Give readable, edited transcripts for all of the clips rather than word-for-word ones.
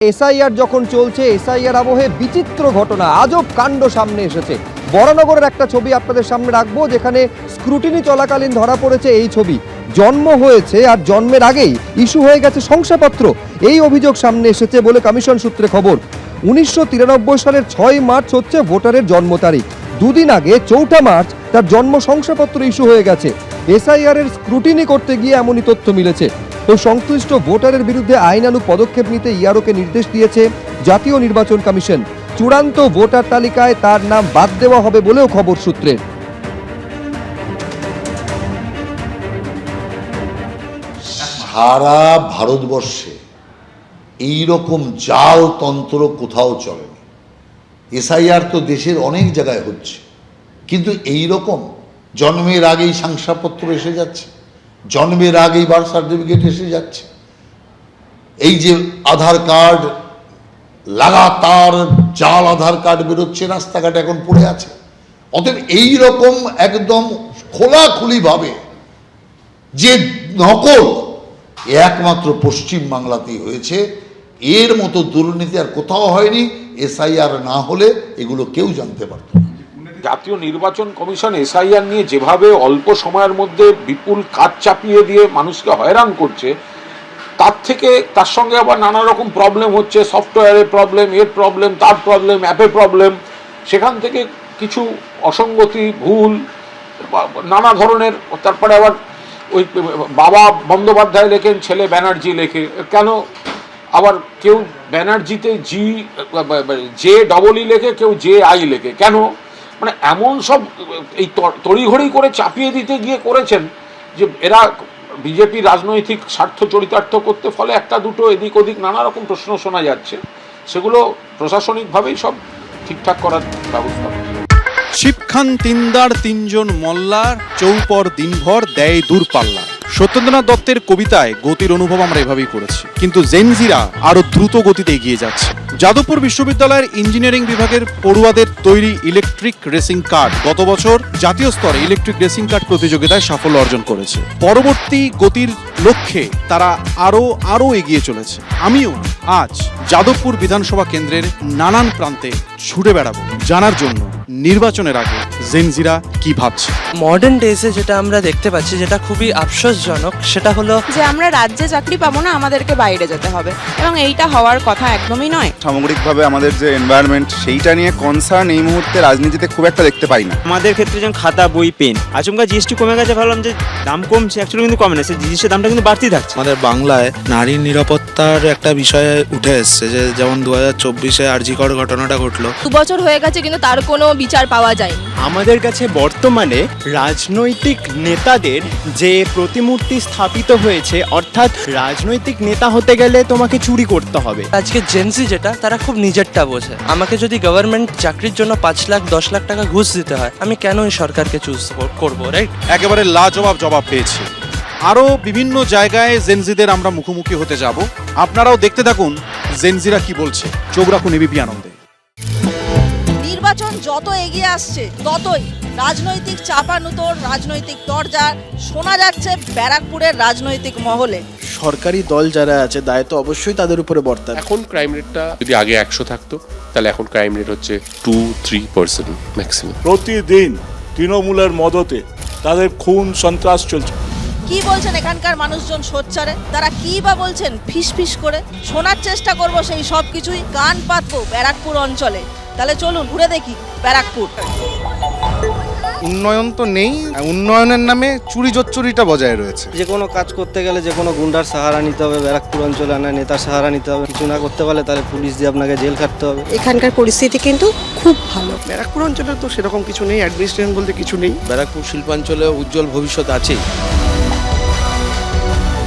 SIR যখন চলছে, SIR আবহে বিচিত্র ঘটনা, আজব কাণ্ড সামনে এসেছে। বরানগরের একটা ছবি আপনাদের সামনে রাখবো, যেখানে স্ক্রুটিনি চলাকালীন ধরা পড়েছে এই ছবি। জন্ম হয়েছে আর জন্মের আগেই ইস্যু হয়ে গেছে শংসাপত্র, এই অভিযোগ সামনে এসেছে বলে কমিশন সূত্রে খবর। 1993 সালের 6 মার্চ হচ্ছে ভোটারের জন্ম তারিখ। দুদিন আগে 4 মার্চ তার জন্ম শংসাপত্র ইস্যু হয়ে গেছে। এসআইআর এর স্ক্রুটিনি করতে গিয়ে এমনই তথ্য মিলেছে। তো সংশ্লিষ্ট ভোটারের বিরুদ্ধে আইনানুগ পদক্ষেপ নিতে ইআরওকে নির্দেশ দিয়েছে জাতীয় নির্বাচন কমিশন। চূড়ান্ত ভোটার তালিকায় তার নাম বাদ দেওয়া হবে বলেও খবর সূত্রের। সারা ভারতবর্ষে এইরকম জাল তন্ত্র কোথাও চলেনি। এসআইআর তো দেশের অনেক জায়গায় হচ্ছে, কিন্তু এই রকম জন্মের আগেই শংসাপত্র এসে যাচ্ছে, জন্মের আগেই বার্থ সার্টিফিকেট এসে যাচ্ছে। এই যে আধার কার্ড, লাগাতার জাল আধার কার্ড বেরোচ্ছে, রাস্তাঘাটে এখন পড়ে আছে। অতএব এইরকম একদম খোলাখুলিভাবে যে নকল, একমাত্র পশ্চিম বাংলাতেই হয়েছে। এর মতো দুর্নীতি আর কোথাও হয়নি। এসআইআর না হলে এগুলো কেউ জানতে পারত না। জাতীয় নির্বাচন কমিশন এসআইআর নিয়ে যেভাবে অল্প সময়ের মধ্যে বিপুল কাজ চাপিয়ে দিয়ে মানুষকে হয়রান করছে, তার সঙ্গে আবার নানা রকম প্রবলেম হচ্ছে, সফটওয়্যারের প্রবলেম, এর প্রবলেম, তার প্রবলেম, অ্যাপের প্রবলেম। সেখান থেকে কিছু অসঙ্গতি, ভুল, নানা ধরনের। তারপরে আবার ওই বাবা বন্দ্যোপাধ্যায় লেখেন, ছেলে ব্যানার্জি লেখে কেন? আবার কেউ ব্যানার্জিতে জে ডবল ই লেখে, কেউ জে আই লেখে কেন? মানে এমন সব এই তড়িঘড়ি করে চাপিয়ে দিতে গিয়ে করেছেন যে এরা বিজেপির রাজনৈতিক স্বার্থ চরিতার্থ করতে, ফলে একটা দুটো এদিক ওদিক নানা রকম প্রশ্ন শোনা যাচ্ছে। সেগুলো প্রশাসনিকভাবেই সব ঠিকঠাক করার ব্যবস্থা। শিবখান তিনদার তিনজন মল্লার চৌপর দিনভর দেয় দূরপাল্লা। সত্যেন্দ্রনাথ দত্তের কবিতায় গতির অনুভব আমরা এভাবেই করেছি, কিন্তু জেনজিরা আরো দ্রুত গতিতে এগিয়ে যাচ্ছে। যাদবপুর বিশ্ববিদ্যালয়ের ইঞ্জিনিয়ারিং বিভাগের পড়ুয়াদের তৈরি ইলেকট্রিক রেসিং কার্ড গত বছর জাতীয় স্তরে ইলেকট্রিক রেসিং কার্ড প্রতিযোগিতায় সাফল্য অর্জন করেছে। পরবর্তী গতির লক্ষ্যে তারা আরো এগিয়ে চলেছে। আমিও আজ যাদবপুর বিধানসভা কেন্দ্রের নানান প্রান্তে ছুটে বেড়াবো জানার জন্য নির্বাচনের আগে জেনজিরা কি ভাবছে। মডার্ন ডেজে যেটা আমরা দেখতে পাচ্ছি, যেটা খুবই আফসোসজনক, সেটা হলো যে আমরা রাজ্যে চাকরি পাবো না, আমাদেরকে বাইরে যেতে হবে, এবং এইটা হওয়ার কথা একদমই নয়। সামগ্রিকভাবে আমাদের যে এনভায়রনমেন্ট, সেইটা নিয়ে কনসার্ন এই মুহূর্তে রাজনীতিতে খুব একটা দেখতে পাই না। আমাদের ক্ষেত্রে যেমন খাতা, বই, পেন, আচমকা জিএসটি কমে গেছে, ভাবলাম যে দাম কমছে, অ্যাকচুয়ালি কিন্তু কমে না, সেই জিনিসের দামটা কিন্তু বাড়তেই থাকছে। আমাদের বাংলায় নারীর নিরাপত্তার একটা বিষয় উঠে এসছে, যে যেমন 2024-এ আরজিকর ঘটনাটা ঘটলো। 2 বছর হয়ে গেছে কিন্তু তার কোনো বিচার পাওয়া যায়নি। আমাদের কাছে বর্তমানে রাজনৈতিক নেতাদের যে প্রতিমূর্তি স্থাপিত হয়েছে, অর্থাৎ রাজনৈতিক নেতা হতে গেলে তোমাকে চুরি করতে হবে। আজকে জেনজি যেটা, তারা খুব নিজেরটা বোঝে। আমাকে যদি গভর্নমেন্ট চাকরির জন্য 5 লাখ 10 লাখ টাকা ঘুষ দিতে হয়, আমি কেন এই সরকারকে চুজ করবো, রাইট? একেবারে লাজবাব জবাব পেয়েছে। আরো বিভিন্ন জায়গায় জেনজিদের আমরা মুখোমুখি হতে যাব। আপনারাও দেখতে থাকুন জেনজিরা কি বলছে। চোখ রাখুন এবিপি আনন্দে। নির্বাচন যত এগিয়ে আসছে, ততই রাজনৈতিক চাপানুতোর, রাজনৈতিক দরজা শোনা যাচ্ছে ব্যারাকপুরের রাজনৈতিক মহলে। সরকারি দল যারা আছে, দায়িত্ব অবশ্যই তাদের উপরে বর্তায়। এখন ক্রাইম রেটটা যদি আগে 100 থাকতো, তাহলে এখন ক্রাইম রেট হচ্ছে 2-3% ম্যাক্সিমাম। প্রতিদিন তৃণমূলের মদতে তাদের খুন সন্ত্রাস চলছে। কি বলছেন এখানকার মানুষজন সোচ্চারে? তারা কি বা বলছেন ফিস ফিস করে? শোনার চেষ্টা করব সেই সব কিছুই, কান পাতবো ব্যারাকপুর অঞ্চলে। তাহলে চলুন ঘুরে দেখি ব্যারাকপুর। উন্নয়ন তো নেই, উন্নয়নের নামে চুরি জোচ্চুরিটা বজায় রয়েছে। যে কোনো কাজ করতে গেলে যে কোনো গুন্ডার সাহারা নিতে হবে, ব্যারাকপুর অঞ্চলে না নেতার সাহারা নিতে হবে। কিছু না করতে পারলে তাহলে পুলিশ দিয়ে আপনাকে জেল খাটতে হবে। এখানকার পরিস্থিতি কিন্তু খুব ভালো। ব্যারাকপুর অঞ্চলে তো সেরকম কিছু নেই, অ্যাডমিনিস্ট্রেশন বলতে কিছু নেই। ব্যারাকপুর শিল্পাঞ্চলে উজ্জ্বল ভবিষ্যৎ আছেই।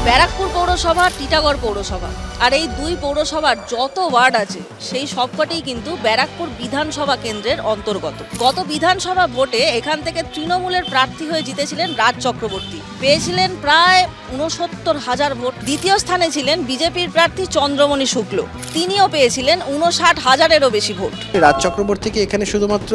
ব্যারাকপুর পৌরসভা, টিটাগড় পৌরসভা, আর এই 2 পৌরসভার যত ওয়ার্ড আছে সেই সবকটাই কিন্তু ব্যারাকপুর বিধানসভা কেন্দ্রের অন্তর্গত। গত বিধানসভা ভোটে এখান থেকে তৃণমূলের প্রার্থী হয়ে জিতেছিলেন রাজ চক্রবর্তী, পেয়েছিলেন প্রায় 69,000 ভোট। দ্বিতীয় স্থানে ছিলেন বিজেপির প্রার্থী চন্দ্রমণি শুক্ল, তিনিও পেয়েছিলেন 59,000-এরও বেশি ভোট। রাজ চক্রবর্তীকে এখানে শুধুমাত্র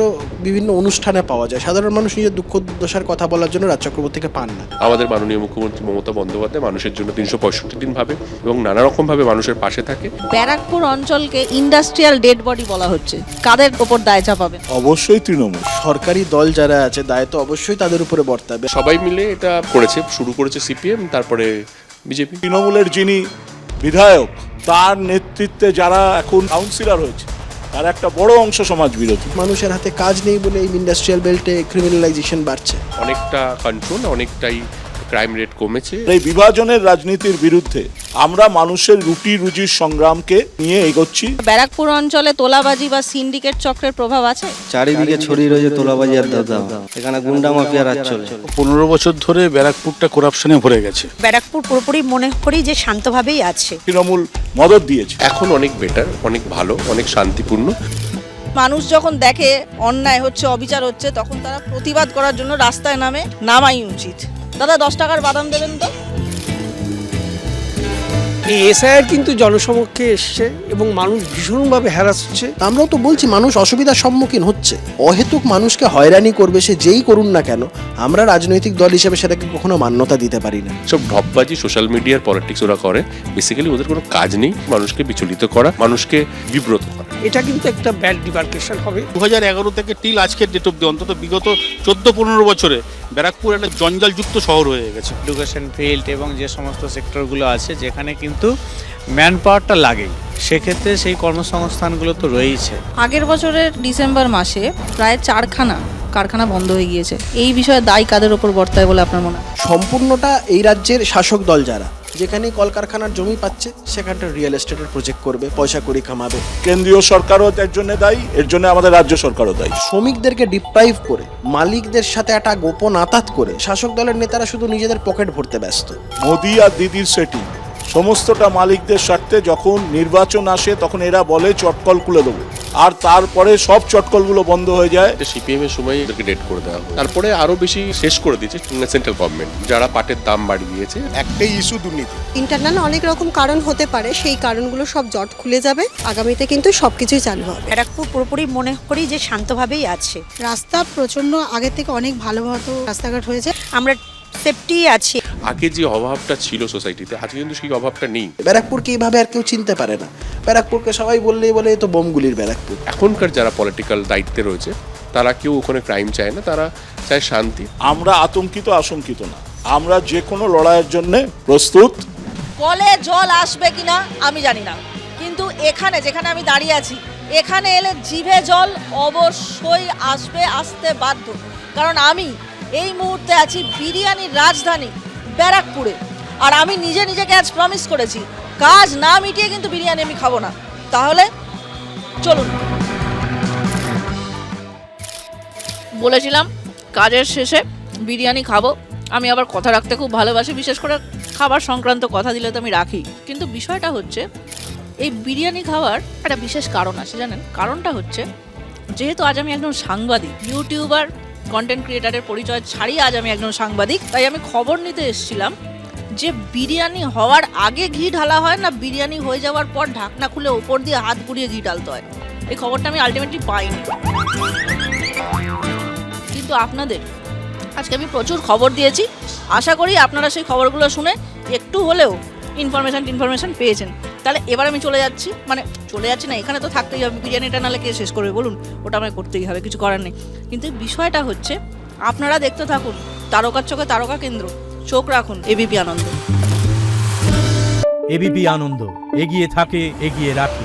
বিভিন্ন অনুষ্ঠানে পাওয়া যায়, সাধারণ মানুষ নিজের দুঃখ দুর্দশার কথা বলার জন্য রাজ চক্রবর্তীকে পান না। আমাদের মাননীয় মুখ্যমন্ত্রী মমতা বন্দ্যোপাধ্যায় মানুষের জন্য 365 দিন ভাবে এবং নানা রকম ভাবে মানুষের পাশে থাকে। ব্যারাকপুর অঞ্চলকে ইন্ডাস্ট্রিয়াল ডেড বডি বলা হচ্ছে, কাদের ওপর দায় চাপাবেন? অবশ্যই তৃণমূল। সরকারি দল যারা আছে দায় তো অবশ্যই তাদের উপরে বর্তাবে। সবাই মিলে এটা করেছে, শুরু করেছে সিপিএম, তারপরে বিজেপি। তৃণমূলের যিনি বিধায়ক, তার নেতৃত্বে যারা এখন কাউন্সিলর হয়েছে, তার একটা বড় অংশ সমাজ বিরোধী। মানুষের হাতে কাজ নেই বলে এই ইন্ডাস্ট্রিয়াল বেল্টে ক্রিমিনালাইজেশন বাড়ছে। অনেকটা কন্ট্রোল, অনেকটাই ক্রাইম রেট কমেছে। এই বিভাজনের রাজনীতির বিরুদ্ধে আমরা মানুষের রুটি রুজির সংগ্রামকে নিয়ে এগোচ্ছি। ব্যারাকপুর অঞ্চলে তোলাবাজি বা সিন্ডিকেট চক্রের প্রভাব আছে? চারিদিকে ছড়িয়ে রয়েছে তোলাবাজি আর দাদা, এখানে গুন্ডা মাফিয়া রাজ চলে। 15 বছর ধরে ব্যারাকপুরটা করাপশনে ভরে গেছে। ব্যারাকপুর পুরোপুরি মনে করি যে শান্তভাবেই আছে। তৃণমূল মদত দিয়েছে। এখন অনেক বেটার, অনেক ভালো, অনেক শান্তিপূর্ণ। মানুষ যখন দেখে অন্যায় হচ্ছে, অবিচার হচ্ছে, তখন তারা প্রতিবাদ করার জন্য রাস্তায় নামাই উচিত। দাদা 10 টাকার বাদাম দেবেন তো? এই এসআইআর কিন্তু জনসমক্ষে এসছে এবং মানুষ ভীষণভাবে হ্যারাস হচ্ছে। আমরাও তো বলছি মানুষ অসুবিধার সম্মুখীন হচ্ছে। অহেতুক মানুষকে হয়রানি করবে সে যেই করুন না কেন, আমরা রাজনৈতিক দল হিসেবে সেটাকে কখনো মান্যতা দিতে পারি না। সব ঢপবাজি, সোশ্যাল মিডিয়ার পলিটিক্স ওরা করে। বেসিক্যালি ওদের কোনো কাজ নেই মানুষকে বিচলিত করা, মানুষকে বিব্রত করা। এটা কিন্তু একটা ব্যাড ডিমার্কেশন হবে। 2011 থেকে টিল আজকের ডেট অব্দি অন্তত বিগত 14-15 বছরে ব্যারাকপুর একটা জঞ্জালযুক্ত শহর হয়ে গেছে। এডুকেশন ফিল্ড এবং যে সমস্ত সেক্টরগুলো আছে যেখানে কিন্তু ম্যান পাওয়ারটা লাগেই, সেক্ষেত্রে সেই কর্মসংস্থানগুলো তো রয়েছে। আগের বছরের ডিসেম্বর মাসে প্রায় 4খানা কারখানা বন্ধ হয়ে গিয়েছে। এই বিষয়ে দায় কাদের ওপর বর্তায় বলে আপনার মনে হয়? সম্পূর্ণটা এই রাজ্যের শাসক দল যারা, যেখানে কলকারখানার জমি পাচ্ছে সেখানটা রিয়েল এস্টেটের প্রজেক্ট করবে, পয়সা করি কামাবে। কেন্দ্রীয় সরকারও এর জন্য দায়ী, এর জন্য আমাদের রাজ্য সরকারও দায়ী। শ্রমিকদেরকে ডিপ্রাইভ করে, মালিকদের সাথে একটা গোপন আতাত করে শাসক দলের নেতারা শুধু নিজেদের পকেট ভরতে ব্যস্ত। মোদি আর দিদির সেটিং সমস্তটা মালিকদের স্বার্থে। যখন নির্বাচন আসে তখন এরা বলে চটকল খুলে দেবো, আর তারপরে সব চটকলগুলো বন্ধ হয়ে যায়। সিপিএম এর সময় এদেরকে ডেট করে দেওয়া হয়, তারপরে আরো বেশি শেষ করে দিয়েছে সেন্ট্রাল গভর্নমেন্ট, যারা পাটের দাম বাড়িয়ে দিয়েছে। একটাই ইস্যু দুর্নীতি। ইন্টারনাল অনেক রকম কারণ হতে পারে, সেই কারণগুলো সব জট খুলে যাবে। আগামীতে কিন্তু সবকিছুই চালু হবে। ব্যারাকপুর পুরোপুরি মনে করি যে শান্তভাবেই আছে। রাস্তা প্রচন্ড আগের থেকে অনেক ভালো রাস্তাঘাট হয়েছে, আমরা সেফটি আছি। আগে যে অভাবটা ছিল সোসাইটিতে, আজকে কিন্তু সেই অভাবটা নেই। ব্যারাকপুরকে এইভাবে আর কেউ চিনতে পারে না। ব্যারাকপুরকে সবাই বললেই বলে এ তো বোমগুলির ব্যারাকপুর। এখনকার যারা পলিটিক্যাল দায়িত্বে রয়েছে তারা কেউ ওখানে ক্রাইম চায় না, তারা চায় শান্তি। আমরা আতঙ্কিত আশঙ্কিত না, আমরা যে কোনো লড়াইয়ের জন্য প্রস্তুত। কলে জল আসবে কিনা আমি জানি না, কিন্তু এখানে যেখানে আমি দাঁড়িয়ে আছি, এখানে এলে জিভে জল অবশ্যই আসবে, আসতে বাধ্য। কারণ আমি এই মুহূর্তে আছি বিরিয়ানির রাজধানী ব্যারাকপুরে, আর আমি নিজেকে আজ প্রমিস করেছি কাজ না মিটিয়ে কিন্তু বিরিয়ানি আমি খাবো না। তাহলে চলুন, বলেছিলাম কাজের শেষে বিরিয়ানি খাবো। আমি আবার কথা রাখতে খুব ভালোবাসি, বিশেষ করে খাবার সংক্রান্ত কথা দিলে তো আমি রাখি। কিন্তু বিষয়টা হচ্ছে এই বিরিয়ানি খাওয়ার একটা বিশেষ কারণ আছে, জানেন? কারণটা হচ্ছে যেহেতু আজ আমি একজন সাংবাদিক, ইউটিউবার, কন্টেন্ট ক্রিয়েটারের পরিচয় ছাড়িয়ে আজ আমি একজন সাংবাদিক, তাই আমি খবর নিতে এসেছিলাম যে বিরিয়ানি হওয়ার আগে ঘি ঢালা হয় না বিরিয়ানি হয়ে যাওয়ার পর ঢাকনা খুলে ওপর দিয়ে হাত ঘুরিয়ে ঘি ঢালতে হয়। এই খবরটা আমি আলটিমেটলি পাইনি, কিন্তু আপনাদের আজকে আমি প্রচুর খবর দিয়েছি। আশা করি আপনারা সেই খবরগুলো শুনে একটু হলেও ইনফরমেশন পেয়েছেন। তাহলে এবার আমি চলে যাচ্ছি না, এখানে তো থাকতেই হবে। বিরিয়ানিটা নাহলে কে শেষ করবে বলুন? ওটা আমায় করতেই হবে, কিছু করার নেই। কিন্তু বিষয়টা হচ্ছে আপনারা দেখতে থাকুন তারকার চোখে তারকা কেন্দ্র, চোখ রাখুন এবিপি আনন্দ। এবিপি আনন্দ, এগিয়ে থাকে, এগিয়ে রাখে।